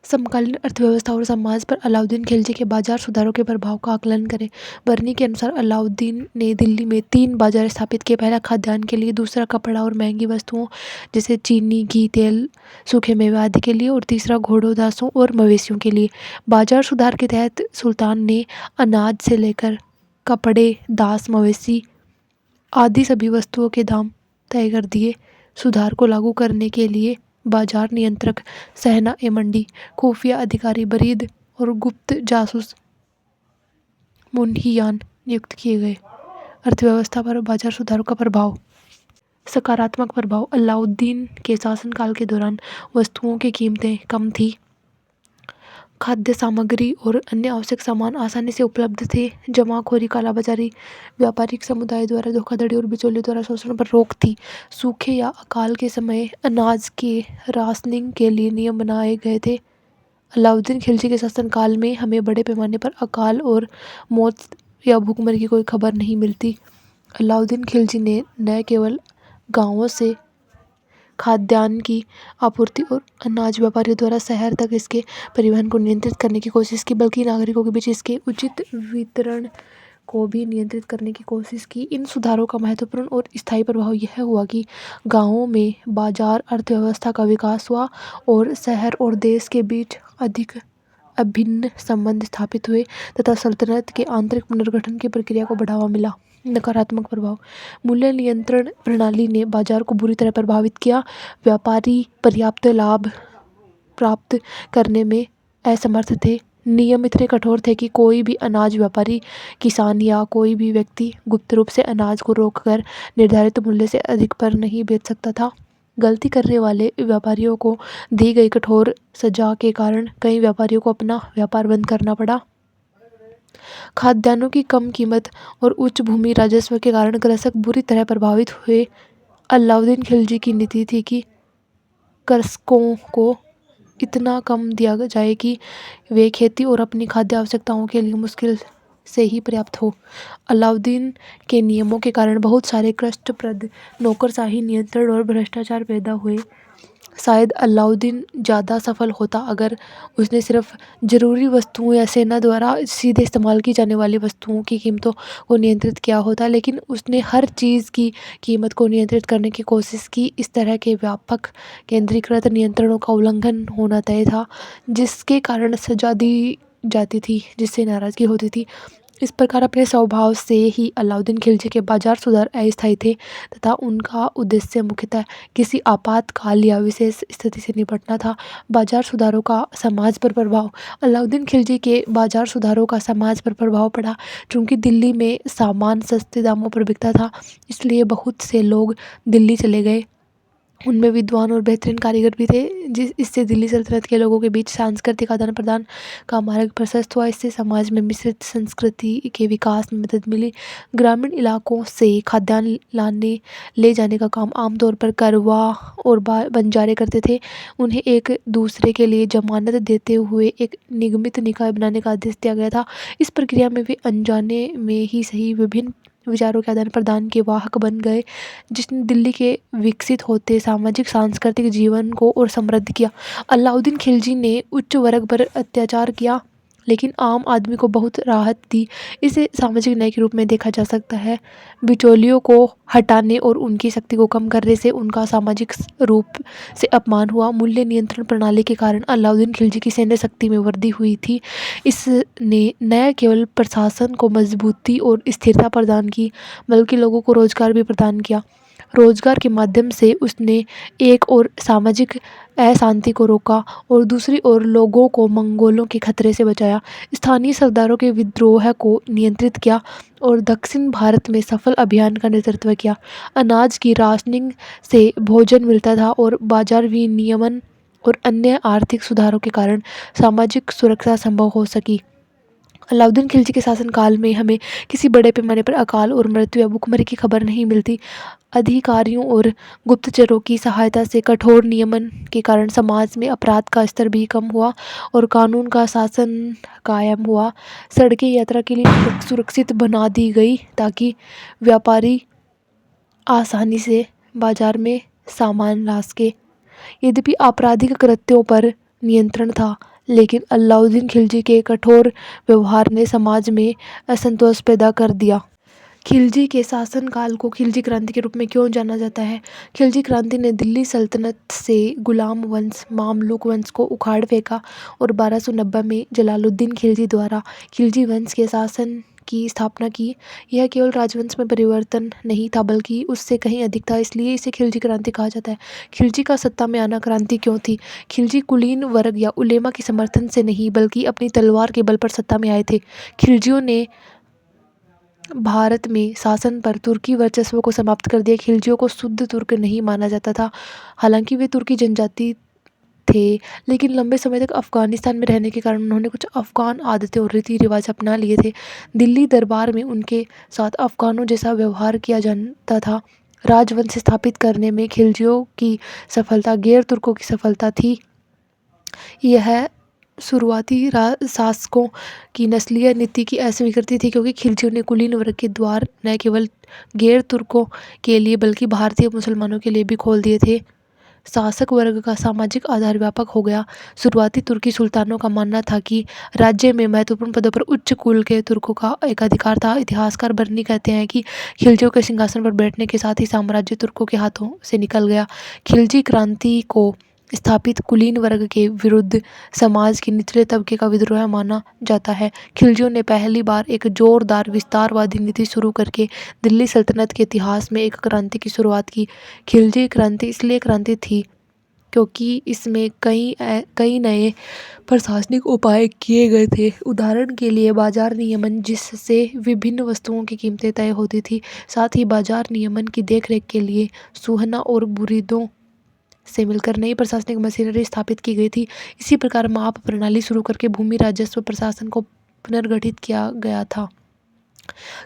समकालीन अर्थव्यवस्था और समाज पर अलाउद्दीन खिलजी के बाजार सुधारों के प्रभाव का आकलन करें। बर्नी के अनुसार अलाउद्दीन ने दिल्ली में 3 बाजार स्थापित किए। पहला खाद्यान्न के लिए, दूसरा कपड़ा और महंगी वस्तुओं जैसे चीनी, घी, तेल, सूखे मेवे आदि के लिए, और तीसरा घोड़ों, दासों और मवेशियों के लिए। बाजार सुधार के तहत सुल्तान ने अनाज से लेकर कपड़े, दास, मवेशी आदि सभी वस्तुओं के दाम तय कर दिए। सुधार को लागू करने के लिए बाजार नियंत्रक, सहना ए मंडी, खुफिया अधिकारी, बरीद और गुप्त जासूस मुन्शियान नियुक्त किए गए। अर्थव्यवस्था पर बाजार सुधारों का प्रभाव। सकारात्मक प्रभाव। अलाउद्दीन के शासनकाल के दौरान वस्तुओं की कीमतें कम थी, खाद्य सामग्री और अन्य आवश्यक सामान आसानी से उपलब्ध थे। जमाखोरी, कालाबाजारी, व्यापारिक समुदाय द्वारा धोखाधड़ी और बिचौलियों द्वारा शोषण पर रोक थी। सूखे या अकाल के समय अनाज के राशनिंग के लिए नियम बनाए गए थे। अलाउद्दीन खिलजी के शासनकाल में हमें बड़े पैमाने पर अकाल और मौत या भूखमरी की कोई खबर नहीं मिलती। अलाउद्दीन खिलजी ने न केवल गांवों से खाद्यान्न की आपूर्ति और अनाज व्यापारियों द्वारा शहर तक इसके परिवहन को नियंत्रित करने की कोशिश की, बल्कि नागरिकों के बीच इसके उचित वितरण को भी नियंत्रित करने की कोशिश की। इन सुधारों का महत्वपूर्ण और स्थायी प्रभाव यह हुआ कि गांवों में बाजार अर्थव्यवस्था का विकास हुआ और शहर और देश के बीच अधिक अभिन्न संबंध स्थापित हुए तथा सल्तनत के आंतरिक पुनर्गठन की प्रक्रिया को बढ़ावा मिला। नकारात्मक प्रभाव। मूल्य नियंत्रण प्रणाली ने बाजार को बुरी तरह प्रभावित किया। व्यापारी पर्याप्त लाभ प्राप्त करने में असमर्थ थे। नियम इतने कठोर थे कि कोई भी अनाज व्यापारी, किसान या कोई भी व्यक्ति गुप्त रूप से अनाज को रोककर निर्धारित मूल्य से अधिक पर नहीं बेच सकता था। गलती करने वाले व्यापारियों को दी गई कठोर सजा के कारण कई व्यापारियों को अपना व्यापार बंद करना पड़ा। खाद्यान्नों की कम कीमत और उच्च भूमि राजस्व के कारण कृषक बुरी तरह प्रभावित हुए। अलाउद्दीन खिलजी की नीति थी कि कृषकों को इतना कम दिया जाए कि वे खेती और अपनी खाद्य आवश्यकताओं के लिए मुश्किल से ही पर्याप्त हो। अलाउद्दीन के नियमों के कारण बहुत सारे कष्टप्रद नौकरशाही, नियंत्रण और भ्रष्टाचार पैदा हुए। शायद अलाउद्दीन ज़्यादा सफल होता अगर उसने सिर्फ ज़रूरी वस्तुओं या सेना द्वारा सीधे इस्तेमाल की जाने वाली वस्तुओं की कीमतों को नियंत्रित किया होता, लेकिन उसने हर चीज़ की कीमत को नियंत्रित करने की कोशिश की। इस तरह के व्यापक केंद्रीकृत नियंत्रणों का उल्लंघन होना तय था, जिसके कारण सजा दी जाती थी, जिससे नाराज़गी होती थी। इस प्रकार अपने स्वभाव से ही अलाउद्दीन खिलजी के बाजार सुधार अस्थायी थे तथा उनका उद्देश्य मुख्यतः किसी आपातकाल या विशेष स्थिति से निपटना था। बाजार सुधारों का समाज पर प्रभाव। अलाउद्दीन खिलजी के बाजार सुधारों का समाज पर प्रभाव पड़ा। चूँकि दिल्ली में सामान सस्ते दामों पर बिकता था, इसलिए बहुत से लोग दिल्ली चले गए। उनमें विद्वान और बेहतरीन कारीगर भी थे। इससे दिल्ली सल्तनत के लोगों के बीच सांस्कृतिक आदान प्रदान का मार्ग प्रशस्त हुआ। इससे समाज में मिश्रित संस्कृति के विकास में मदद मिली। ग्रामीण इलाकों से खाद्यान्न ले जाने का काम आमतौर पर करवा और बंजारे करते थे। उन्हें एक दूसरे के लिए जमानत देते हुए एक निगमित निकाय बनाने का आदेश दिया गया था। इस प्रक्रिया में वे अनजाने में ही सही विभिन्न विचारों के आदान प्रदान के वाहक बन गए, जिसने दिल्ली के विकसित होते सामाजिक सांस्कृतिक जीवन को और समृद्ध किया। अलाउद्दीन खिलजी ने उच्च वर्ग पर अत्याचार किया, लेकिन आम आदमी को बहुत राहत दी। इसे सामाजिक न्याय के रूप में देखा जा सकता है। बिचौलियों को हटाने और उनकी शक्ति को कम करने से उनका सामाजिक रूप से अपमान हुआ। मूल्य नियंत्रण प्रणाली के कारण अलाउद्दीन खिलजी की सैन्य शक्ति में वृद्धि हुई थी। इसने न केवल प्रशासन को मजबूती और स्थिरता प्रदान की, बल्कि लोगों को रोजगार भी प्रदान किया। रोजगार के माध्यम से उसने एक ओर सामाजिक अशांति को रोका और दूसरी ओर लोगों को मंगोलों के खतरे से बचाया। स्थानीय सरदारों के विद्रोह को नियंत्रित किया और दक्षिण भारत में सफल अभियान का नेतृत्व किया। अनाज की राशनिंग से भोजन मिलता था और बाजार विनियमन और अन्य आर्थिक सुधारों के कारण सामाजिक सुरक्षा संभव हो सकी। अलाउद्दीन खिलजी के शासनकाल में हमें किसी बड़े पैमाने पर अकाल और मृत्यु या भूखमरी की खबर नहीं मिलती। अधिकारियों और गुप्तचरों की सहायता से कठोर नियमन के कारण समाज में अपराध का स्तर भी कम हुआ और कानून का शासन कायम हुआ। सड़कें यात्रा के लिए सुरक्षित बना दी गई ताकि व्यापारी आसानी से बाजार में सामान ला सके। यद्यपि आपराधिक कृत्यों पर नियंत्रण था, लेकिन अलाउद्दीन खिलजी के कठोर व्यवहार ने समाज में असंतोष पैदा कर दिया। खिलजी के शासनकाल को खिलजी क्रांति के रूप में क्यों जाना जाता है? खिलजी क्रांति ने दिल्ली सल्तनत से गुलाम वंश मामलुक वंश को उखाड़ फेंका और 1290 में जलालुद्दीन खिलजी द्वारा खिलजी वंश के शासन की स्थापना की। यह केवल राजवंश में परिवर्तन नहीं था बल्कि उससे कहीं अधिक था, इसलिए इसे खिलजी क्रांति कहा जाता है। खिलजी का सत्ता में आना क्रांति क्यों थी? खिलजी कुलीन वर्ग या उलेमा के समर्थन से नहीं बल्कि अपनी तलवार के बल पर सत्ता में आए थे। खिलजियों ने भारत में शासन पर तुर्की वर्चस्व को समाप्त कर दिया। खिलजियों को शुद्ध तुर्क नहीं माना जाता था, हालांकि वे तुर्की जनजाति थे, लेकिन लंबे समय तक अफगानिस्तान में रहने के कारण उन्होंने कुछ अफगान आदतें और रीति रिवाज अपना लिए थे। दिल्ली दरबार में उनके साथ अफगानों जैसा व्यवहार किया जाता था। राजवंश स्थापित करने में खिलजियों की सफलता गैर तुर्कों की सफलता थी। यह शुरुआती शासकों की नस्लीय नीति की अस्वीकृति थी, क्योंकि खिलजियों ने कुलीन वर्ग के द्वार न केवल गैर तुर्कों के लिए बल्कि भारतीय मुसलमानों के लिए भी खोल दिए थे। शासक वर्ग का सामाजिक आधार व्यापक हो गया। शुरुआती तुर्की सुल्तानों का मानना था कि राज्य में महत्वपूर्ण पदों पर उच्च कुल के तुर्कों का एक अधिकार था। इतिहासकार बर्नी कहते हैं कि खिलजियों के सिंहासन पर बैठने के साथ ही साम्राज्य तुर्कों के हाथों से निकल गया। खिलजी क्रांति को स्थापित कुलीन वर्ग के विरुद्ध समाज के निचले तबके का विद्रोह माना जाता है। खिलजियों ने पहली बार एक जोरदार विस्तारवादी नीति शुरू करके दिल्ली सल्तनत के इतिहास में एक क्रांति की शुरुआत की। खिलजी क्रांति इसलिए क्रांति थी क्योंकि इसमें कई नए प्रशासनिक उपाय किए गए थे। उदाहरण के लिए बाजार नियमन, जिससे विभिन्न वस्तुओं की कीमतें तय होती थी। साथ ही बाजार नियमन की देखरेख के लिए सुहना और बुरीदों से मिलकर नई प्रशासनिक मशीनरी स्थापित की गई थी। इसी प्रकार माप प्रणाली शुरू करके भूमि राजस्व प्रशासन को पुनर्गठित किया गया था।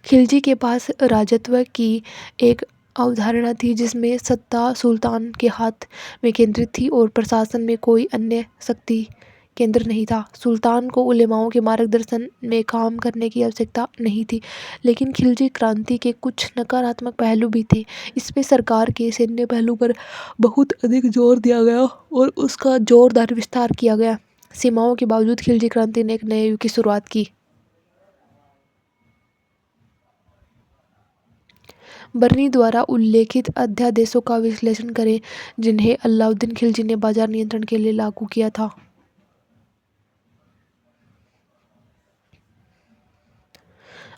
खिलजी के पास राजत्व की एक अवधारणा थी जिसमें सत्ता सुल्तान के हाथ में केंद्रित थी और प्रशासन में कोई अन्य शक्ति केंद्र नहीं था। सुल्तान को उलेमाओं के मार्गदर्शन में काम करने की आवश्यकता नहीं थी। लेकिन खिलजी क्रांति के कुछ नकारात्मक पहलू भी थे। इसमें सरकार के सैन्य पहलू पर बहुत अधिक जोर दिया गया और उसका जोरदार विस्तार किया गया। सीमाओं के बावजूद खिलजी क्रांति ने एक नए युग की शुरुआत की। बर्नी द्वारा उल्लेखित अध्यादेशों का विश्लेषण करें जिन्हें अलाउद्दीन खिलजी ने बाजार नियंत्रण के लिए लागू किया था।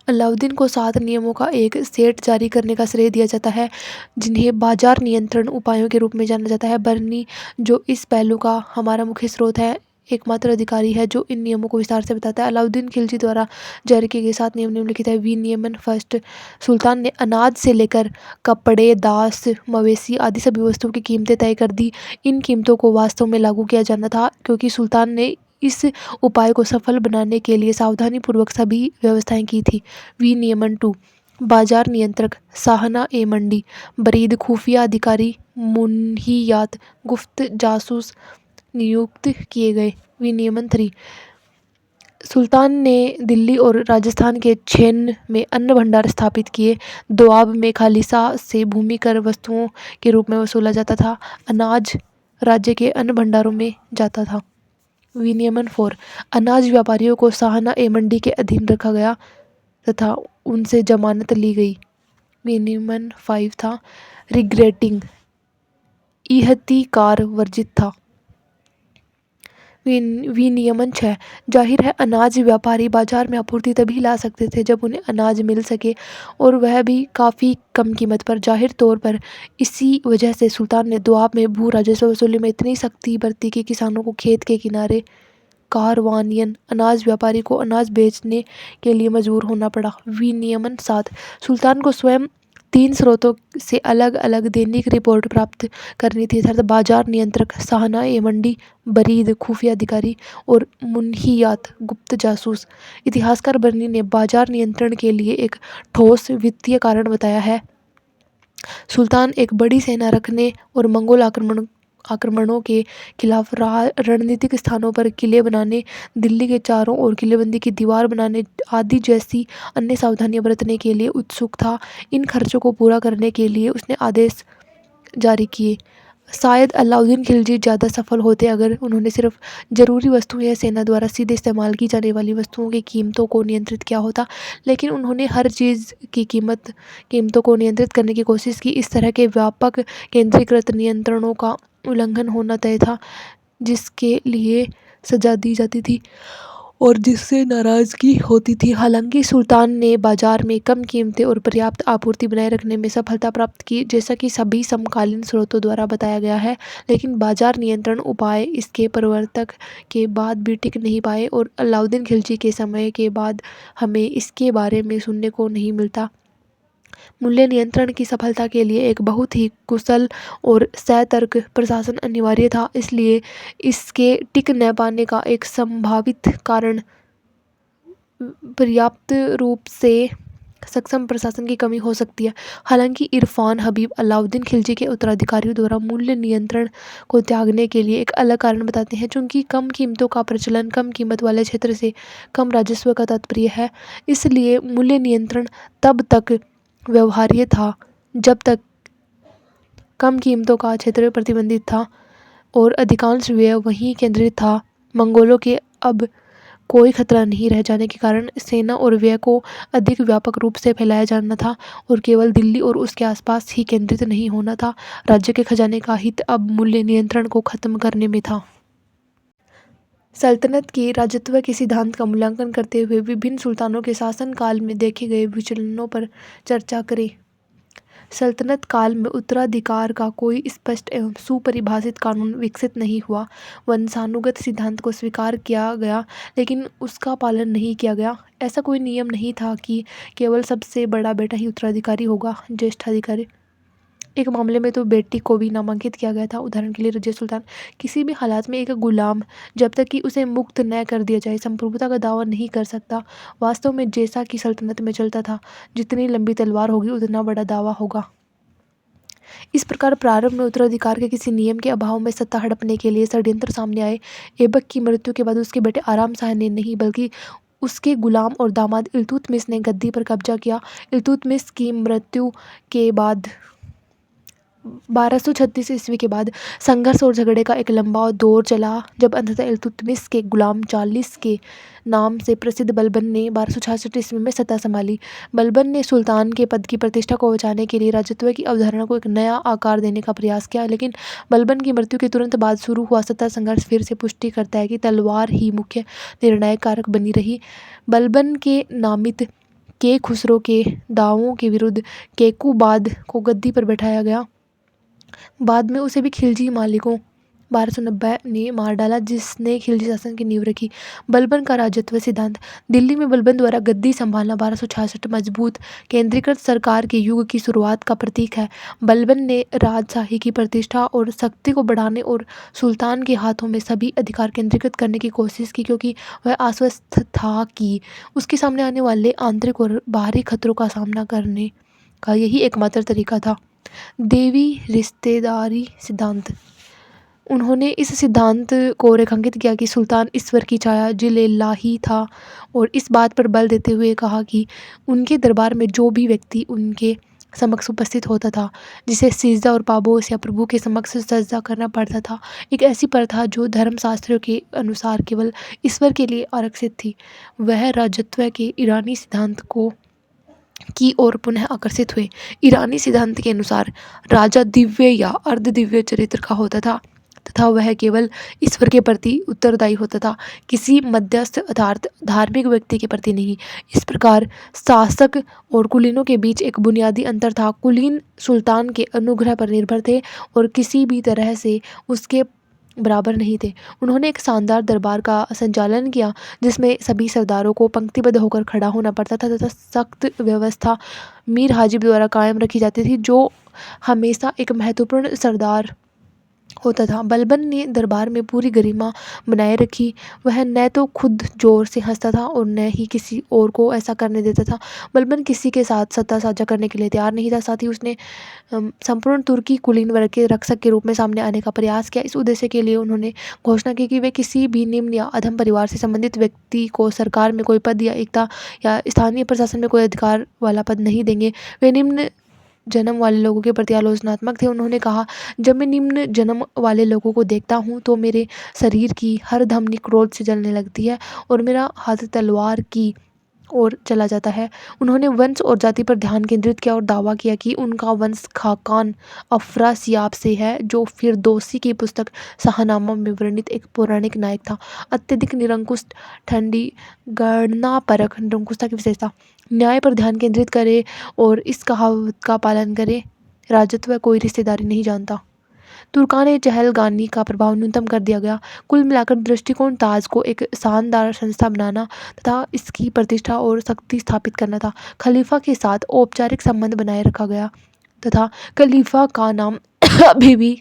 अलाउद्दीन को 7 नियमों का एक सेट जारी करने का श्रेय दिया जाता है जिन्हें बाजार नियंत्रण उपायों के रूप में जाना जाता है। बर्नी, जो इस पहलू का हमारा मुख्य स्रोत है, एकमात्र अधिकारी है जो इन नियमों को विस्तार से बताता है। अलाउद्दीन खिलजी द्वारा जारी किए गए 7 नियम निम्नलिखित है। विनियमन फर्स्ट, सुल्तान ने अनाज से लेकर कपड़े, दास, मवेशी आदि सभी वस्तुओं की कीमतें तय कर दी। इन कीमतों को वास्तव में लागू किया जाना था क्योंकि सुल्तान ने इस उपाय को सफल बनाने के लिए सावधानीपूर्वक सभी व्यवस्थाएं की थी। विनियमन 2, बाजार नियंत्रक, साहना ए मंडी, बरीद, खुफिया अधिकारी, मुन्हियात, गुप्त जासूस नियुक्त किए गए। विनियमन 3, सुल्तान ने दिल्ली और राजस्थान के छैन में अन्न भंडार स्थापित किए। दोआब में खालिसा से भूमि कर वस्तुओं के रूप में वसूला जाता था। अनाज राज्य के अन्न भंडारों में जाता था। विनियमन 4, अनाज व्यापारियों को साहना ए मंडी के अधीन रखा गया तथा उनसे जमानत ली गई। विनियमन 5 था रिग्रेटिंग, इहतिकार वर्जित था। विनियमन 6, जाहिर है अनाज व्यापारी बाजार में आपूर्ति तभी ला सकते थे जब उन्हें अनाज मिल सके और वह भी काफ़ी कम कीमत पर, जाहिर तौर पर। इसी वजह से सुल्तान ने दोआब में भू राजस्व वसूली में इतनी सख्ती बरती कि किसानों को खेत के किनारे कारवानियन अनाज व्यापारी को अनाज बेचने के लिए मजबूर होना पड़ा। विनियमन 7, सुल्तान को स्वयं 3 स्रोतों से अलग अलग दैनिक रिपोर्ट प्राप्त करनी थी अर्थात बाजार नियंत्रक, साहना ए मंडी, बरीद, खुफिया अधिकारी और मुन्हियात, गुप्त जासूस। इतिहासकार बर्नी ने बाजार नियंत्रण के लिए एक ठोस वित्तीय कारण बताया है। सुल्तान एक बड़ी सेना रखने और मंगोल आक्रमणों के खिलाफ रणनीतिक स्थानों पर किले बनाने, दिल्ली के चारों ओर किलेबंदी की दीवार बनाने आदि जैसी अन्य सावधानियां बरतने के लिए उत्सुक था। इन खर्चों को पूरा करने के लिए उसने आदेश जारी किए। शायद अलाउद्दीन खिलजी ज़्यादा सफल होते अगर उन्होंने सिर्फ ज़रूरी वस्तुएं या सेना द्वारा सीधे इस्तेमाल की जाने वाली वस्तुओं की कीमतों को नियंत्रित किया होता। लेकिन उन्होंने हर चीज़ की कीमतों को नियंत्रित करने की कोशिश की। इस तरह के व्यापक केंद्रीकृत नियंत्रणों का उल्लंघन होना तय था, जिसके लिए सजा दी जाती थी और जिससे नाराज़गी होती थी। हालांकि सुल्तान ने बाजार में कम कीमतें और पर्याप्त आपूर्ति बनाए रखने में सफलता प्राप्त की, जैसा कि सभी समकालीन स्रोतों द्वारा बताया गया है। लेकिन बाजार नियंत्रण उपाय इसके प्रवर्तक के बाद भी टिक नहीं पाए और अलाउद्दीन खिलजी के समय के बाद हमें इसके बारे में सुनने को नहीं मिलता। मूल्य नियंत्रण की सफलता के लिए एक बहुत ही कुशल और सतर्क प्रशासन अनिवार्य था, इसलिए इसके टिक न पाने का एक संभावित कारण पर्याप्त रूप से सक्षम प्रशासन की कमी हो सकती है। हालांकि इरफान हबीब अलाउद्दीन खिलजी के उत्तराधिकारियों द्वारा मूल्य नियंत्रण को त्यागने के लिए एक अलग कारण बताते हैं, चूंकि कम कीमतों का प्रचलन कम कीमत वाले क्षेत्र से कम राजस्व का तात्पर्य है। इसलिए मूल्य नियंत्रण तब तक व्यवहार्य था जब तक कम कीमतों का क्षेत्र प्रतिबंधित था और अधिकांश व्यय वहीं केंद्रित था। मंगोलों के अब कोई खतरा नहीं रह जाने के कारण सेना और व्यय को अधिक व्यापक रूप से फैलाया जाना था और केवल दिल्ली और उसके आसपास ही केंद्रित नहीं होना था। राज्य के खजाने का हित अब मूल्य नियंत्रण को खत्म करने में था। सल्तनत की राजत्व के सिद्धांत का मूल्यांकन करते हुए विभिन्न सुल्तानों के शासनकाल में देखे गए विचलनों पर चर्चा करें। सल्तनत काल में उत्तराधिकार का कोई स्पष्ट एवं सुपरिभाषित कानून विकसित नहीं हुआ। वंशानुगत सिद्धांत को स्वीकार किया गया, लेकिन उसका पालन नहीं किया गया। ऐसा कोई नियम नहीं था कि केवल सबसे बड़ा बेटा ही उत्तराधिकारी होगा, ज्येष्ठाधिकारी। एक मामले में तो बेटी को भी नामांकित किया गया था। उदाहरण के लिए रजिया सुल्तान किसी भी हालात में एक गुलाम जब तक कि उसे मुक्त न कर दिया जाए संप्रभुता का दावा नहीं कर सकता। वास्तव में जैसा कि सल्तनत में चलता था, जितनी लंबी तलवार होगी उतना बड़ा दावा होगा। इस प्रकार प्रारंभ में उत्तराधिकार के किसी नियम के अभाव में सत्ता हड़पने के लिए षड्यंत्र सामने आए। ऐबक की मृत्यु के बाद उसके बेटे आराम शाह ने नहीं, बल्कि उसके गुलाम और दामाद इल्तुतमिश ने गद्दी पर कब्जा किया। इल्तुतमिश की मृत्यु के बाद 1236 ईस्वी के बाद संघर्ष और झगड़े का एक लंबा दौर चला, जब अंततः इल्तुतमिश के गुलाम चालीस के नाम से प्रसिद्ध बलबन ने 1266 ईस्वी में सत्ता संभाली। बलबन ने सुल्तान के पद की प्रतिष्ठा को बचाने के लिए राजत्व की अवधारणा को एक नया आकार देने का प्रयास किया, लेकिन बलबन की मृत्यु के तुरंत बाद शुरू हुआ सत्ता संघर्ष फिर से पुष्टि करता है कि तलवार ही मुख्य निर्णायक कारक बनी रही। बलबन के नामित के खुसरो के दावों के विरुद्ध केकूबाद को गद्दी पर बैठाया गया। बाद में उसे भी खिलजी मालिकों 1290 ने मार डाला, जिसने खिलजी शासन की नींव रखी। बलबन का राजत्व सिद्धांत। दिल्ली में बलबन द्वारा गद्दी संभालना 1266 मजबूत केंद्रीकृत सरकार के युग की शुरुआत का प्रतीक है। बलबन ने राजशाही की प्रतिष्ठा और शक्ति को बढ़ाने और सुल्तान के हाथों में सभी अधिकार केंद्रीकृत करने की कोशिश की, क्योंकि वह आश्वस्त था कि उसके सामने आने वाले आंतरिक और बाहरी खतरों का सामना करने का यही एकमात्र तरीका था। देवी रिश्तेदारी सिद्धांत। उन्होंने इस सिद्धांत को रेखांकित किया कि सुल्तान ईश्वर की छाया जिलेल्लाही था और इस बात पर बल देते हुए कहा कि उनके दरबार में जो भी व्यक्ति उनके समक्ष उपस्थित होता था, जिसे सिजदा और पाबोस या प्रभु के समक्ष सजदा करना पड़ता था, एक ऐसी प्रथा जो धर्मशास्त्रों के अनुसार केवल ईश्वर के लिए आरक्षित थी, वह राजत्व के ईरानी सिद्धांत को की ओर पुनः आकर्षित हुए। ईरानी सिद्धांत के अनुसार राजा दिव्य या अर्धदिव्य चरित्र का होता था तथा वह केवल ईश्वर के प्रति उत्तरदायी होता था, किसी मध्यस्थ अर्थात धार्मिक व्यक्ति के प्रति नहीं। इस प्रकार शासक और कुलीनों के बीच एक बुनियादी अंतर था। कुलीन सुल्तान के अनुग्रह पर निर्भर थे और किसी भी तरह से उसके बराबर नहीं थे। उन्होंने एक शानदार दरबार का संचालन किया, जिसमें सभी सरदारों को पंक्तिबद्ध होकर खड़ा होना पड़ता था तथा सख्त व्यवस्था मीर हाजिब द्वारा कायम रखी जाती थी, जो हमेशा एक महत्वपूर्ण सरदार होता था। बलबन ने दरबार में पूरी गरिमा बनाए रखी। वह न तो खुद जोर से हंसता था और न ही किसी और को ऐसा करने देता था। बलबन किसी के साथ सत्ता साझा करने के लिए तैयार नहीं था। साथ ही उसने संपूर्ण तुर्की कुलीन वर्ग के रक्षक के रूप में सामने आने का प्रयास किया। इस उद्देश्य के लिए उन्होंने घोषणा की कि वे किसी भी निम्न या अधम परिवार से संबंधित व्यक्ति को सरकार में कोई पद या एकता या स्थानीय प्रशासन में कोई अधिकार वाला पद नहीं देंगे। वे निम्न जन्म वाले लोगों के प्रति आलोचनात्मक थे। उन्होंने कहा, जब मैं निम्न जन्म वाले लोगों को देखता हूँ तो मेरे शरीर की हर धमनी क्रोध से जलने लगती है और मेरा हाथ तलवार की ओर चला जाता है। उन्होंने वंश और जाति पर ध्यान केंद्रित किया और दावा किया कि उनका वंश खाकान अफरासियाब से है, जो फिरदौसी की पुस्तक शाहनामा में वर्णित एक पौराणिक नायक था। अत्यधिक निरंकुश, ठंडी, गणनापरक निरंकुशता की विशेषता। न्याय पर ध्यान केंद्रित करे और इस कहावत का पालन करे, राजत्व कोई रिश्तेदारी नहीं जानता। तुर्कान चहलगानी का प्रभाव न्यूनतम कर दिया गया। कुल मिलाकर दृष्टिकोण ताज को एक शानदार संस्था बनाना तथा इसकी प्रतिष्ठा और शक्ति स्थापित करना था। खलीफा के साथ औपचारिक संबंध बनाए रखा गया तथा खलीफा का नाम अभी भी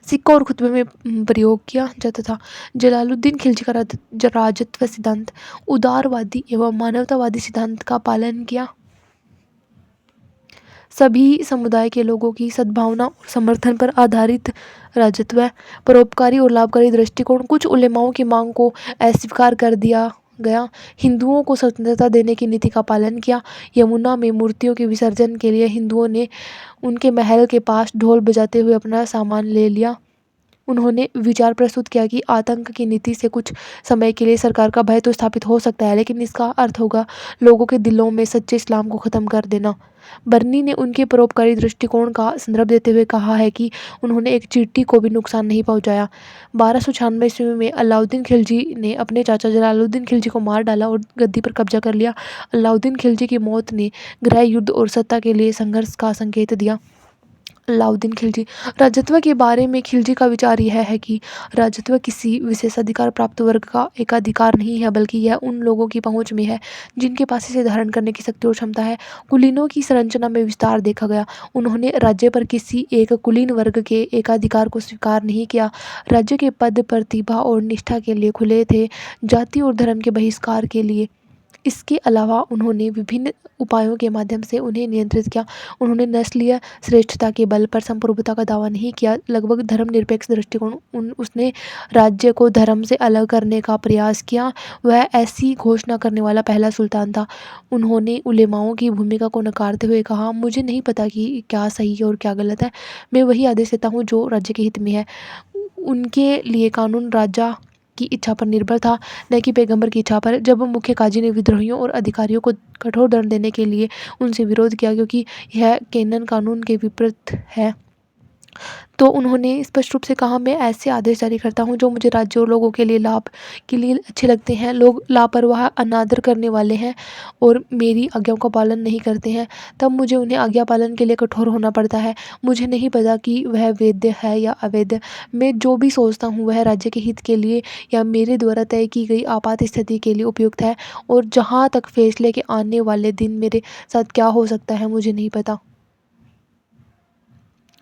सिक्कों और खुतबे में प्रयोग किया जाता था। जलालुद्दीन खिलजी का राजत्व सिद्धांत उदारवादी एवं मानवतावादी सिद्धांत का पालन किया। सभी समुदाय के लोगों की सद्भावना और समर्थन पर आधारित राजत्व, परोपकारी और लाभकारी दृष्टिकोण। कुछ उलेमाओं की मांग को अस्वीकार कर दिया गया। हिंदुओं को स्वतंत्रता देने की नीति का पालन किया। यमुना में मूर्तियों के विसर्जन के लिए हिंदुओं ने उनके महल के पास ढोल बजाते हुए अपना सामान ले लिया। उन्होंने विचार प्रस्तुत किया कि आतंक की नीति से कुछ समय के लिए सरकार का भय तो स्थापित हो सकता है, लेकिन इसका अर्थ होगा लोगों के दिलों में सच्चे इस्लाम को ख़त्म कर देना। बर्नी ने उनके परोपकारी दृष्टिकोण का संदर्भ देते हुए कहा है कि उन्होंने एक चींटी को भी नुकसान नहीं पहुंचाया। 1296 ईस्वी में अलाउद्दीन खिलजी ने अपने चाचा जलालुद्दीन खिलजी को मार डाला और गद्दी पर कब्जा कर लिया। अलाउद्दीन खिलजी की मौत ने गृह युद्ध और सत्ता के लिए संघर्ष का संकेत दिया। अलाउद्दीन खिलजी। राजत्व के बारे में खिलजी का विचार यह है कि राजत्व किसी विशेषाधिकार प्राप्त वर्ग का एकाधिकार नहीं है, बल्कि यह उन लोगों की पहुंच में है जिनके पास इसे धारण करने की शक्ति और क्षमता है। कुलीनों की संरचना में विस्तार देखा गया। उन्होंने राज्य पर किसी एक कुलीन वर्ग के एकाधिकार को स्वीकार नहीं किया। राज्य के पद प्रतिभा और निष्ठा के लिए खुले थे, जाति और धर्म के बहिष्कार के लिए। इसके अलावा उन्होंने विभिन्न उपायों के माध्यम से उन्हें नियंत्रित किया। उन्होंने नस्लीय श्रेष्ठता के बल पर संप्रभुता का दावा नहीं किया। लगभग धर्मनिरपेक्ष दृष्टिकोण। उसने राज्य को धर्म से अलग करने का प्रयास किया। वह ऐसी घोषणा करने वाला पहला सुल्तान था। उन्होंने उलेमाओं की भूमिका को नकारते हुए कहा, मुझे नहीं पता कि क्या सही है और क्या गलत है, मैं वही आदेश देता हूँ जो राज्य के हित में है। उनके लिए कानून राजा की इच्छा पर निर्भर था, न कि पैगंबर की इच्छा पर। जब मुख्य काजी ने विद्रोहियों और अधिकारियों को कठोर दंड देने के लिए उनसे विरोध किया, क्योंकि यह कैनन कानून के विपरीत है, तो उन्होंने स्पष्ट रूप से कहा, मैं ऐसे आदेश जारी करता हूं जो मुझे राज्य और लोगों के लिए लाभ के लिए अच्छे लगते हैं। लोग लापरवाह, अनादर करने वाले हैं और मेरी आज्ञाओं का पालन नहीं करते हैं, तब मुझे उन्हें आज्ञा पालन के लिए कठोर होना पड़ता है। मुझे नहीं पता कि वह वैध है या अवैध। मैं जो भी सोचता हूँ वह राज्य के हित के लिए या मेरे द्वारा तय की गई आपात स्थिति के लिए उपयुक्त है, और जहाँ तक फैसले के आने वाले दिन मेरे साथ क्या हो सकता है मुझे नहीं पता।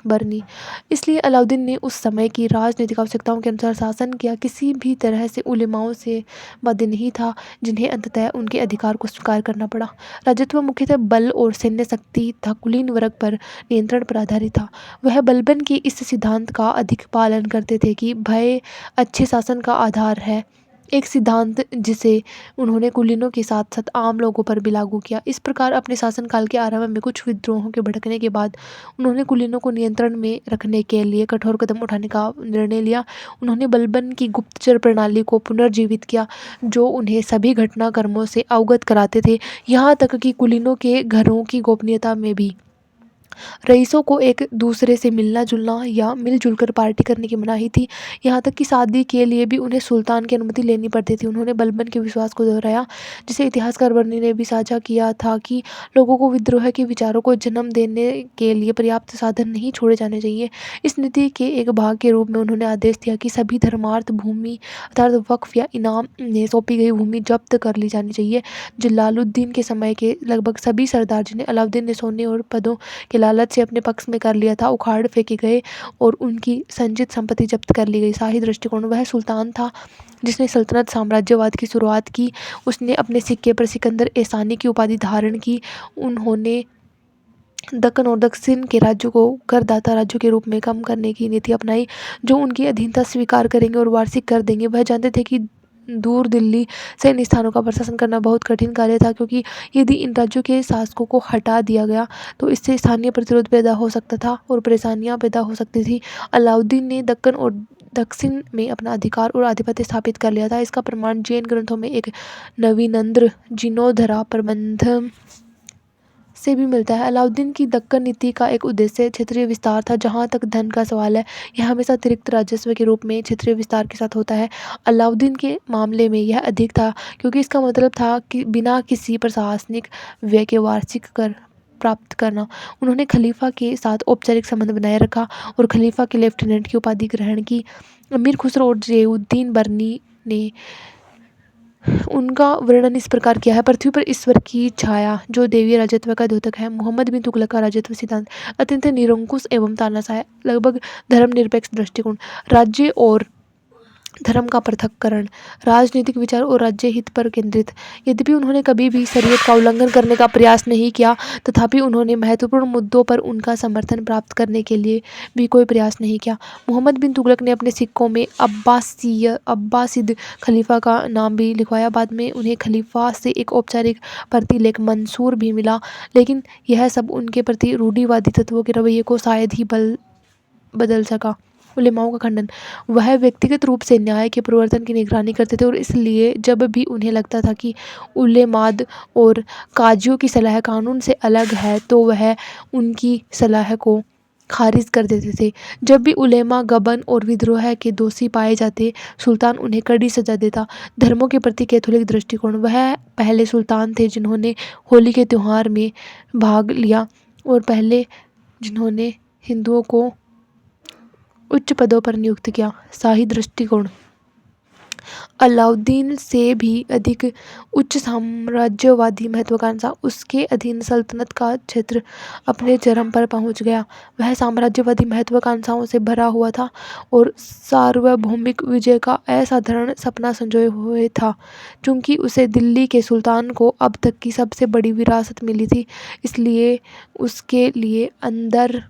बरनी। इसलिए अलाउद्दीन ने उस समय की राजनीतिक आवश्यकताओं के अनुसार शासन किया। किसी भी तरह से उलेमाओं से बाध्य नहीं था, जिन्हें अंततः उनके अधिकार को स्वीकार करना पड़ा। राजत्व मुख्यतः बल और सैन्य शक्ति तथा कुलीन वर्ग पर नियंत्रण पर आधारित था। वह बलबन के इस सिद्धांत का अधिक पालन करते थे कि भय अच्छे शासन का आधार है, एक सिद्धांत जिसे उन्होंने कुलीनों के साथ साथ आम लोगों पर भी लागू किया। इस प्रकार अपने शासनकाल के आरंभ में कुछ विद्रोहों के भड़कने के बाद उन्होंने कुलीनों को नियंत्रण में रखने के लिए कठोर कदम उठाने का निर्णय लिया। उन्होंने बलबन की गुप्तचर प्रणाली को पुनर्जीवित किया, जो उन्हें सभी घटनाक्रमों से अवगत कराते थे, यहाँ तक कि कुलीनों के घरों की गोपनीयता में भी। रईसों को एक दूसरे से मिलना जुलना या मिलजुल कर पार्टी करने की मनाही थी। यहाँ तक कि शादी के लिए भी उन्हें सुल्तान की अनुमति लेनी पड़ती थी। उन्होंने बलबन के विश्वास को दोहराया, जिसे इतिहासकार बर्नी ने भी साझा किया था, कि लोगों को विद्रोह के विचारों को जन्म देने के लिए पर्याप्त साधन नहीं छोड़े जाने चाहिए। इस नीति के एक भाग के रूप में उन्होंने आदेश दिया कि सभी धर्मार्थ भूमि अर्थात वक्फ या इनाम में सौंपी गई भूमि जब्त कर ली जानी चाहिए। जलालुद्दीन के समय के लगभग सभी सरदार जिन्हें अलाउद्दीन ने सोने और पदों के लालच से अपने पक्ष में कर लिया था, उखाड़ फेंके गए और उनकी संचित संपत्ति जब्त कर ली गई। शाही दृष्टिकोण। वह सुल्तान था जिसने सल्तनत साम्राज्यवाद की शुरुआत की। उसने अपने सिक्के पर सिकंदर एहसानी की उपाधि धारण की। उन्होंने दक्कन और दक्षिण के राज्यों को करदाता राज्यों के रूप में कम करने की नीति अपनाई, जो उनकी अधीनता स्वीकार करेंगे और वार्षिक कर देंगे। वह जानते थे कि दूर दिल्ली से इन स्थानों का प्रशासन करना बहुत कठिन कार्य था, क्योंकि यदि इन राज्यों के शासकों को हटा दिया गया तो इससे स्थानीय प्रतिरोध पैदा हो सकता था और परेशानियां पैदा हो सकती थी। अलाउद्दीन ने दक्कन और दक्षिण में अपना अधिकार और आधिपत्य स्थापित कर लिया था। इसका प्रमाण जैन ग्रंथों में एक नवीनंद्र जीर्णोद्धार प्रबंध से भी मिलता है। अलाउद्दीन की दक्कन नीति का एक उद्देश्य क्षेत्रीय विस्तार था। जहाँ तक धन का सवाल है, यह हमेशा अतिरिक्त राजस्व के रूप में क्षेत्रीय विस्तार के साथ होता है। अलाउद्दीन के मामले में यह अधिक था, क्योंकि इसका मतलब था कि बिना किसी प्रशासनिक व्यय के वार्षिक कर प्राप्त करना। उन्होंने खलीफा के साथ औपचारिक संबंध बनाए रखा और खलीफा के लेफ्टिनेंट की उपाधि ग्रहण की। अमीर खुसरो और ज़ियाउद्दीन बर्नी ने उनका वर्णन इस प्रकार किया है: पृथ्वी पर ईश्वर की छाया, जो देवीय राजत्व का द्योतक है। मोहम्मद बिन तुगलक का राजत्व सिद्धांत अत्यंत निरंकुश एवं तानाशाह है, लगभग धर्मनिरपेक्ष दृष्टिकोण। राज्य और धर्म का पृथक्करण, राजनीतिक विचार और राज्य हित पर केंद्रित। यद्यपि उन्होंने कभी भी शरीयत का उल्लंघन करने का प्रयास नहीं किया, तथापि उन्होंने महत्वपूर्ण मुद्दों पर उनका समर्थन प्राप्त करने के लिए भी कोई प्रयास नहीं किया। मोहम्मद बिन तुगलक ने अपने सिक्कों में अब्बासिद खलीफा का नाम भी लिखवाया। बाद में उन्हें खलीफा से एक औपचारिक प्रतिलेख मंसूर भी मिला, लेकिन यह सब उनके प्रति रूढ़िवादी तत्वों के रवैये को शायद ही बदल सका। उलेमाओं का खंडन, वह व्यक्तिगत रूप से न्याय के प्रवर्तन की निगरानी करते थे और इसलिए जब भी उन्हें लगता था कि उलेमाद और काजियों की सलाह कानून से अलग है तो वह उनकी सलाह को खारिज कर देते थे। जब भी उलेमा गबन और विद्रोह के दोषी पाए जाते, सुल्तान उन्हें कड़ी सजा देता। धर्मों के प्रति कैथोलिक दृष्टिकोण, वह पहले सुल्तान थे जिन्होंने होली के त्यौहार में भाग लिया और पहले जिन्होंने हिंदुओं को उच्च पदों पर नियुक्त किया। शाही दृष्टिकोण, अलाउद्दीन से भी अधिक उच्च साम्राज्यवादी महत्वाकांक्षा। उसके अधीन सल्तनत का क्षेत्र अपने चरम पर पहुंच गया। वह साम्राज्यवादी महत्वाकांक्षाओं से भरा हुआ था और सार्वभौमिक विजय का असाधारण सपना संजोए हुए था। चूंकि उसे दिल्ली के सुल्तान को अब तक की सबसे बड़ी विरासत मिली थी, इसलिए उसके लिए अंदर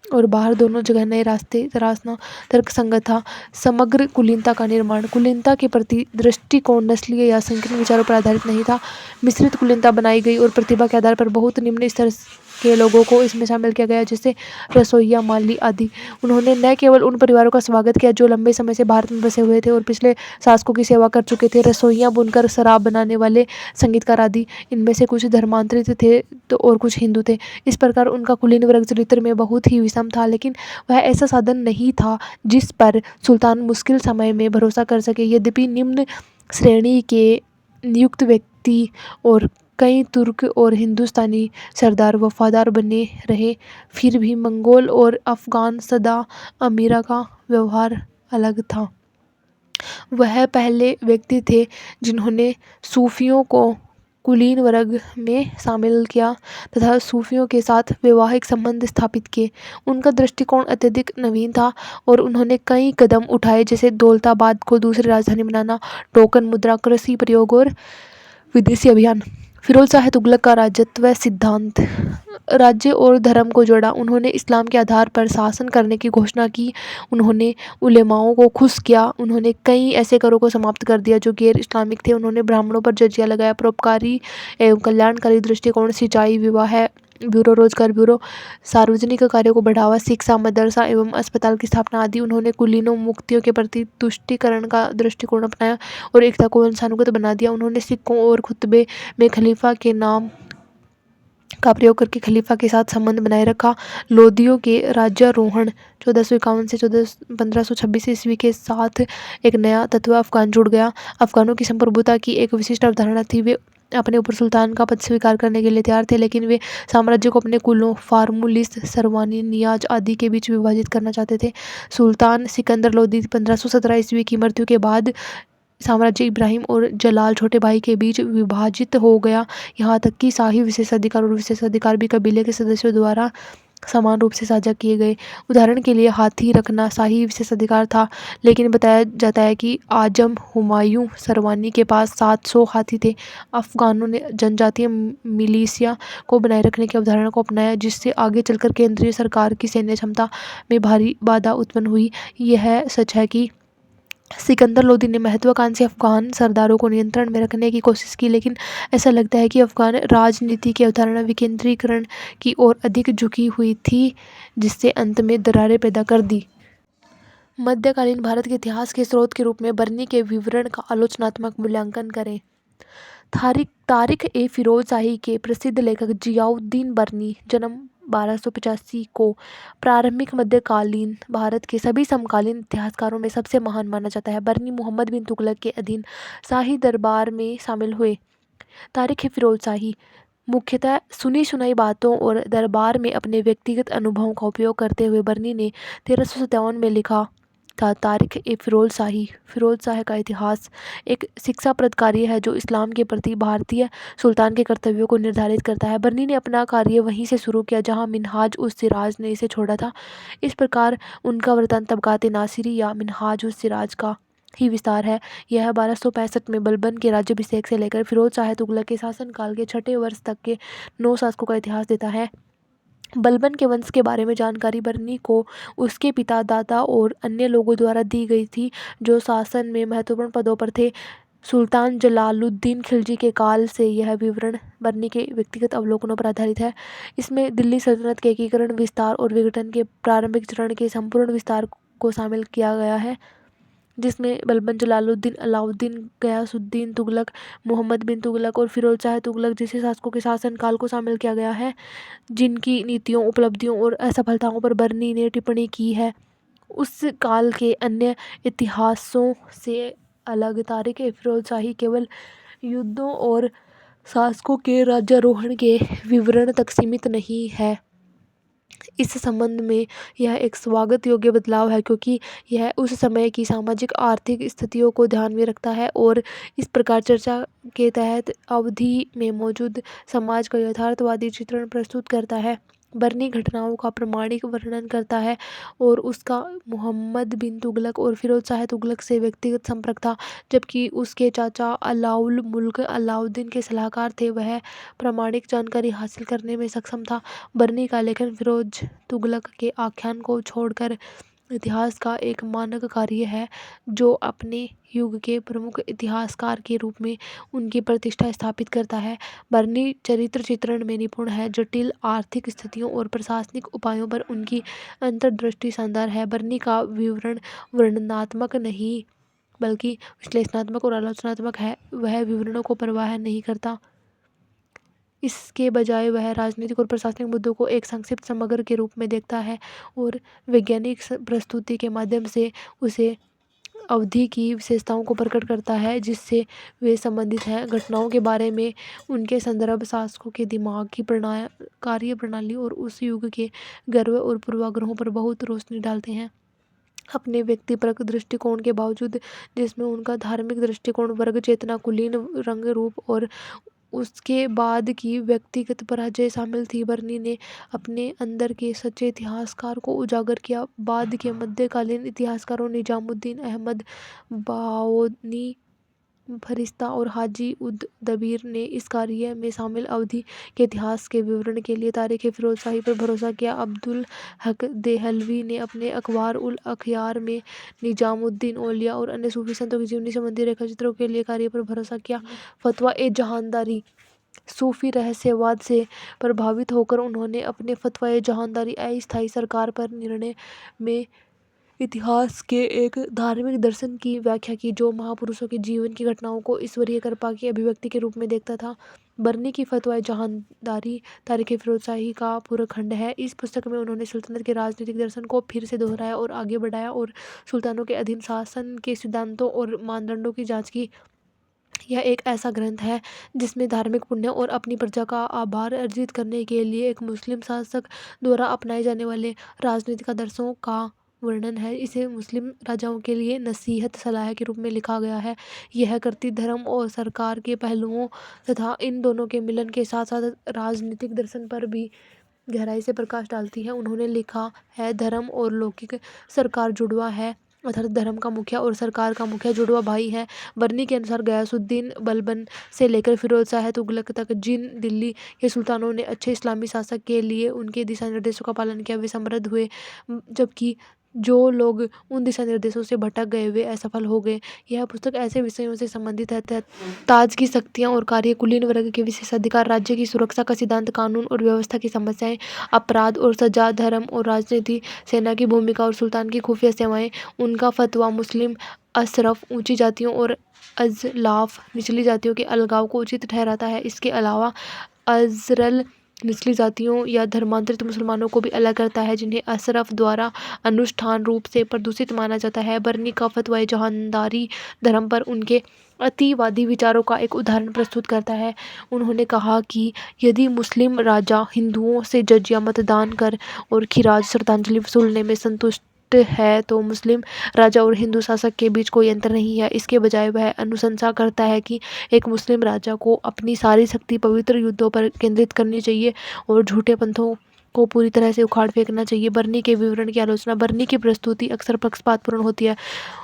और बाहर दोनों जगह नए रास्ते तराशना तर्कसंगत था। समग्र कुलीनता का निर्माण, कुलीनता के प्रति दृष्टिकोण नस्लीय या संकीर्ण विचारों पर आधारित नहीं था। मिश्रित कुलीनता बनाई गई और प्रतिभा के आधार पर बहुत निम्न स्तर के लोगों को इसमें शामिल किया गया, जैसे रसोइया, माली आदि। उन्होंने न केवल उन परिवारों का स्वागत किया जो लंबे समय से भारत में बसे हुए थे और पिछले शासकों की सेवा कर चुके थे, रसोइया, बुनकर, शराब बनाने वाले, संगीतकार आदि। इनमें से कुछ धर्मांतरित थे तो और कुछ हिंदू थे। इस प्रकार उनका कुलीन वर्ग चरित्र में बहुत ही विषम था, लेकिन वह ऐसा साधन नहीं था जिस पर सुल्तान मुश्किल समय में भरोसा कर सके। यद्यपि निम्न श्रेणी के नियुक्त व्यक्ति और कई तुर्क और हिंदुस्तानी सरदार वफादार बने रहे, फिर भी मंगोल और अफगान सदा अमीरा का व्यवहार अलग था। वह पहले व्यक्ति थे जिन्होंने सूफियों को कुलीन वर्ग में शामिल किया तथा सूफियों के साथ वैवाहिक संबंध स्थापित किए। उनका दृष्टिकोण अत्यधिक नवीन था और उन्होंने कई कदम उठाए, जैसे दौलताबाद को दूसरी राजधानी बनाना, टोकन मुद्रा, कृषि प्रयोग और विदेशी अभियान। फिरोज शाह तुगलक का राजत्व सिद्धांत, राज्य और धर्म को जोड़ा। उन्होंने इस्लाम के आधार पर शासन करने की घोषणा की। उन्होंने उलेमाओं को खुश किया। उन्होंने कई ऐसे करों को समाप्त कर दिया जो गैर इस्लामिक थे। उन्होंने ब्राह्मणों पर जजिया लगाया। परोपकारी एवं कल्याणकारी दृष्टिकोण, सिंचाई, विवाह ब्यूरो, रोजगार ब्यूरो, सार्वजनिक कार्यों को बढ़ावा, शिक्षा, मदरसा एवं अस्पताल की स्थापना आदि। उन्होंने कुलीनों मुक्तियों के प्रति तुष्टीकरण का दृष्टिकोण अपनाया और एकता को वंशानुगत बना दिया। उन्होंने सिक्कों और खुतबे में खलीफा के नाम का प्रयोग करके खलीफा के साथ संबंध बनाए रखा। लोदियों के राज्यारोहण 1451 से 1526 ईस्वी के साथ एक नया तत्व अफगान जुड़ गया। अफगानों की संप्रभुता की एक विशिष्ट अवधारणा थी। वे अपने ऊपर सुल्तान का पद स्वीकार करने के लिए तैयार थे, लेकिन वे साम्राज्य को अपने कुलों, फार्मुलिस, सरवानी, नियाज आदि के बीच विभाजित करना चाहते थे। सुल्तान सिकंदर लोदी 1517 ईस्वी की मृत्यु के बाद साम्राज्य इब्राहिम और जलाल छोटे भाई के बीच विभाजित हो गया। यहाँ तक कि शाही विशेषाधिकार और विशेषाधिकार भी कबीले के सदस्यों द्वारा समान रूप से साझा किए गए। उदाहरण के लिए हाथी रखना शाही विशेषाधिकार था, लेकिन बताया जाता है कि आजम हुमायूं सरवानी के पास 700 हाथी थे। अफगानों ने जनजातीय मिलिशिया को बनाए रखने की अवधारणा को अपनाया, जिससे आगे चलकर केंद्रीय सरकार की सैन्य क्षमता में भारी बाधा उत्पन्न हुई। यह सच है कि सिकंदर लोदी ने महत्वाकांक्षी अफगान सरदारों को नियंत्रण में रखने की कोशिश की, लेकिन ऐसा लगता है कि अफगान राजनीति की अवधारणा विकेंद्रीकरण की ओर अधिक झुकी हुई थी, जिससे अंत में दरारें पैदा कर दी। मध्यकालीन भारत के इतिहास के स्रोत के रूप में बर्नी के विवरण का आलोचनात्मक मूल्यांकन करें। तारिख ए फिरोज शाही के प्रसिद्ध लेखक जियाउद्दीन बर्नी जन्म 1285 को प्रारंभिक मध्यकालीन भारत के सभी समकालीन इतिहासकारों में सबसे महान माना जाता है। बर्नी मोहम्मद बिन तुगलक के अधीन शाही दरबार में शामिल हुए। तारिख ए फिरोज शाही मुख्यतः सुनी सुनाई बातों और दरबार में अपने व्यक्तिगत अनुभवों का उपयोग करते हुए बर्नी ने 1357 में लिखा था। तारिख ए फिरोज शाह का इतिहास एक शिक्षाप्रद कार्य है जो इस्लाम के प्रति भारतीय सुल्तान के कर्तव्यों को निर्धारित करता है। बर्नी ने अपना कार्य वहीं से शुरू किया जहां मिनहाज उस सिराज ने इसे छोड़ा था। इस प्रकार उनका वृत्तांत तबकात नासिरी या मिनहाज उस सिराज का ही विस्तार है। यह 1265 में बलबन के राज्याभिषेक से लेकर फिरोज शाह तुगलक के शासनकाल के 6ठे वर्ष तक के 9 शासकों का इतिहास देता है। बलबन के वंश के बारे में जानकारी बर्नी को उसके पिता, दादा और अन्य लोगों द्वारा दी गई थी जो शासन में महत्वपूर्ण पदों पर थे। सुल्तान जलालुद्दीन खिलजी के काल से यह विवरण बर्नी के व्यक्तिगत अवलोकनों पर आधारित है। इसमें दिल्ली सल्तनत के एकीकरण, विस्तार और विघटन के प्रारंभिक चरण के संपूर्ण विस्तार को शामिल किया गया है, जिसमें बलबन, जलालुद्दीन, अलाउद्दीन, गयासुद्दीन तुगलक, मोहम्मद बिन तुगलक और फिरोज शाह तुगलक जैसे शासकों के शासनकाल को शामिल किया गया है, जिनकी नीतियों, उपलब्धियों और असफलताओं पर बर्नी ने टिप्पणी की है। उस काल के अन्य इतिहासों से अलग तारिख ए फिरोज शाही केवल युद्धों और शासकों के राज्यारोहण के विवरण तक सीमित नहीं है। इस संबंध में यह एक स्वागत योग्य बदलाव है, क्योंकि यह उस समय की सामाजिक आर्थिक स्थितियों को ध्यान में रखता है और इस प्रकार चर्चा के तहत अवधि में मौजूद समाज का यथार्थवादी चित्रण प्रस्तुत करता है। बर्नी घटनाओं का प्रामाणिक वर्णन करता है और उसका मोहम्मद बिन तुगलक और फिरोज शाह तुगलक से व्यक्तिगत संपर्क था, जबकि उसके चाचा अलाउल मुल्क अलाउद्दीन के सलाहकार थे। वह प्रामाणिक जानकारी हासिल करने में सक्षम था। बर्नी का लेखन फिरोज तुगलक के आख्यान को छोड़कर इतिहास का एक मानक कार्य है, जो अपने युग के प्रमुख इतिहासकार के रूप में उनकी प्रतिष्ठा स्थापित करता है। बर्नी चरित्र चित्रण में निपुण है। जटिल आर्थिक स्थितियों और प्रशासनिक उपायों पर उनकी अंतर्दृष्टि शानदार है। बर्नी का विवरण वर्णनात्मक नहीं बल्कि विश्लेषणात्मक और आलोचनात्मक है। वह विवरणों को परवाह नहीं करता, इसके बजाय वह राजनीतिक और प्रशासनिक मुद्दों को एक संक्षिप्त समग्र के रूप में देखता है और वैज्ञानिक प्रस्तुति के माध्यम से उसे अवधि की विशेषताओं को प्रकट करता है जिससे वे संबंधित हैं। घटनाओं के बारे में उनके संदर्भ शासकों के दिमाग की कार्य प्रणाली और उस युग के गर्व और पूर्वाग्रहों पर बहुत रोशनी डालते हैं। अपने व्यक्तिपरक दृष्टिकोण के बावजूद, जिसमें उनका धार्मिक दृष्टिकोण, वर्ग चेतना, कुलीन रंग रूप और उसके बाद की व्यक्तिगत पराजय शामिल थी, बर्नी ने अपने अंदर के सच्चे इतिहासकार को उजागर किया। बाद के मध्यकालीन इतिहासकारों निजामुद्दीन अहमद बाओनी, फरिश्ता और हाजी उद दबीर ने इस कार्य में शामिल अवधि के इतिहास के विवरण के लिए तारिख फिरोज शाही पर भरोसा किया। अब्दुल हक देहलवी ने अपने अखबार उल अखयार में निजामुद्दीन औलिया और अन्य सूफी संतों की जीवनी संबंधी रेखाचित्रों के लिए कार्य पर भरोसा किया। फतवा ए जहानदारी, सूफी रहस्यवाद से प्रभावित होकर उन्होंने अपने फतवा ए जहानदारी अस्थायी सरकार पर निर्णय में इतिहास के एक धार्मिक दर्शन की व्याख्या की, जो महापुरुषों के जीवन की घटनाओं को ईश्वरीय कृपा की अभिव्यक्ति के रूप में देखता था। बर्नी की फतवा ए जहानदारी तारिख फिरोज शाही का पूरा खंड है। इस पुस्तक में उन्होंने सल्तनत के राजनीतिक दर्शन को फिर से दोहराया और आगे बढ़ाया और सुल्तानों के अधीन शासन के सिद्धांतों और मानदंडों की जांच की। यह एक ऐसा ग्रंथ है जिसमें धार्मिक पुण्य और अपनी प्रजा का आभार अर्जित करने के लिए एक मुस्लिम शासक द्वारा अपनाए जाने वाले राजनीतिक आदर्शों का वर्णन है। इसे मुस्लिम राजाओं के लिए नसीहत सलाह के रूप में लिखा गया है। यह कृति धर्म और सरकार के पहलुओं तथा इन दोनों के मिलन के साथ साथ राजनीतिक दर्शन पर भी गहराई से प्रकाश डालती है। उन्होंने लिखा है, धर्म और लौकिक सरकार जुड़वा है, अर्थात धर्म का मुखिया और सरकार का मुखिया जुड़वा भाई है। बर्नी के अनुसार गयासुद्दीन बलबन से लेकर फिरोज शाह तुगलक तक जिन दिल्ली के सुल्तानों ने अच्छे इस्लामी शासक के लिए उनके दिशा निर्देशों का पालन किया वे समृद्ध हुए, जबकि जो लोग उन दिशा निर्देशों से भटक गए वे असफल हो गए। यह पुस्तक ऐसे विषयों से संबंधित है ताज की शक्तियाँ और कार्य, कुलीन वर्ग के विशेषाधिकार, राज्य की सुरक्षा का सिद्धांत, कानून और व्यवस्था की समस्याएं, अपराध और सजा, धर्म और राजनीति, सेना की भूमिका और सुल्तान की खुफिया सेवाएं, उनका फतवा, मुस्लिम अशरफ, ऊंची जातियों और अजलाफ, निचली जातियों के अलगाव को उचित ठहराता है। इसके अलावा अजरल निचली जातियों या धर्मांतरित मुसलमानों को भी अलग करता है, जिन्हें अशरफ द्वारा अनुष्ठान रूप से प्रदूषित माना जाता है। बर्नी का फतवा जहानदारी धर्म पर उनके अतिवादी विचारों का एक उदाहरण प्रस्तुत करता है। उन्होंने कहा कि यदि मुस्लिम राजा हिंदुओं से जजिया, मतदान कर और खिराज श्रद्धांजलि वसूलने में संतुष्ट है तो मुस्लिम राजा और हिंदू शासक के बीच कोई अंतर नहीं है। इसके बजाय वह अनुशंसा करता है कि एक मुस्लिम राजा को अपनी सारी शक्ति पवित्र युद्धों पर केंद्रित करनी चाहिए और झूठे पंथों को पूरी तरह से उखाड़ फेंकना चाहिए। बर्नी के विवरण की आलोचना। बर्नी की प्रस्तुति अक्सर पक्षपातपूर्ण होती है।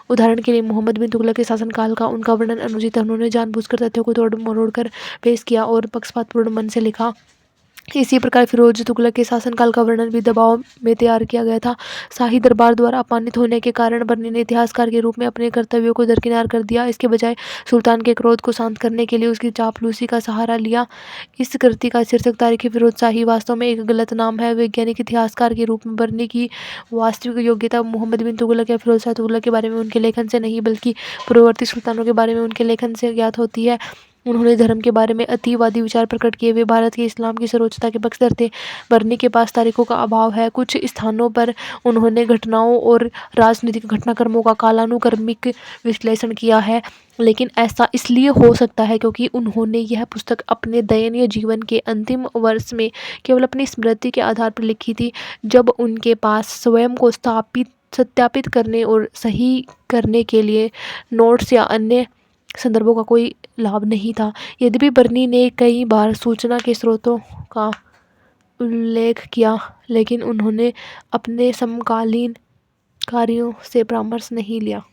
उदाहरण के लिए मोहम्मद बिन तुगलक के शासनकाल का उनका वर्णन अनुचित है। उन्होंने जानबूझकर तथ्यों को तोड़ मरोड़ कर पेश किया और पक्षपातपूर्ण मन से लिखा। इसी प्रकार फिरोज तुगलक के शासनकाल का वर्णन भी दबाव में तैयार किया गया था। शाही दरबार द्वारा अपमानित होने के कारण बर्नी ने इतिहासकार के रूप में अपने कर्तव्यों को दरकिनार कर दिया। इसके बजाय सुल्तान के क्रोध को शांत करने के लिए उसकी चापलूसी का सहारा लिया। इस कृति का शीर्षक तारीख फिरोज शाही वास्तव में एक गलत नाम है। वैज्ञानिक इतिहासकार के रूप में बर्नी की वास्तविक योग्यता मोहम्मद बिन तुगलक या फिरोज शाह तुगलक के बारे में उनके लेखन से नहीं बल्कि पूर्ववर्ती सुल्तानों के बारे में उनके लेखन से ज्ञात होती है। उन्होंने धर्म के बारे में अतिवादी विचार प्रकट किए। वे भारत के इस्लाम की सर्वोच्चता के पक्षधर थे। बर्नी के पास तारीखों का अभाव है। कुछ स्थानों पर उन्होंने घटनाओं और राजनीतिक घटनाक्रमों का कालानुक्रमिक विश्लेषण किया है, लेकिन ऐसा इसलिए हो सकता है क्योंकि उन्होंने यह पुस्तक अपने दयनीय जीवन के अंतिम वर्ष में केवल अपनी स्मृति के आधार पर लिखी थी, जब उनके पास स्वयं को सत्यापित करने और सही करने के लिए नोट्स या अन्य संदर्भों का कोई लाभ नहीं था। यद्यपि बर्नी ने कई बार सूचना के स्रोतों का उल्लेख किया, लेकिन उन्होंने अपने समकालीन कार्यों से परामर्श नहीं लिया।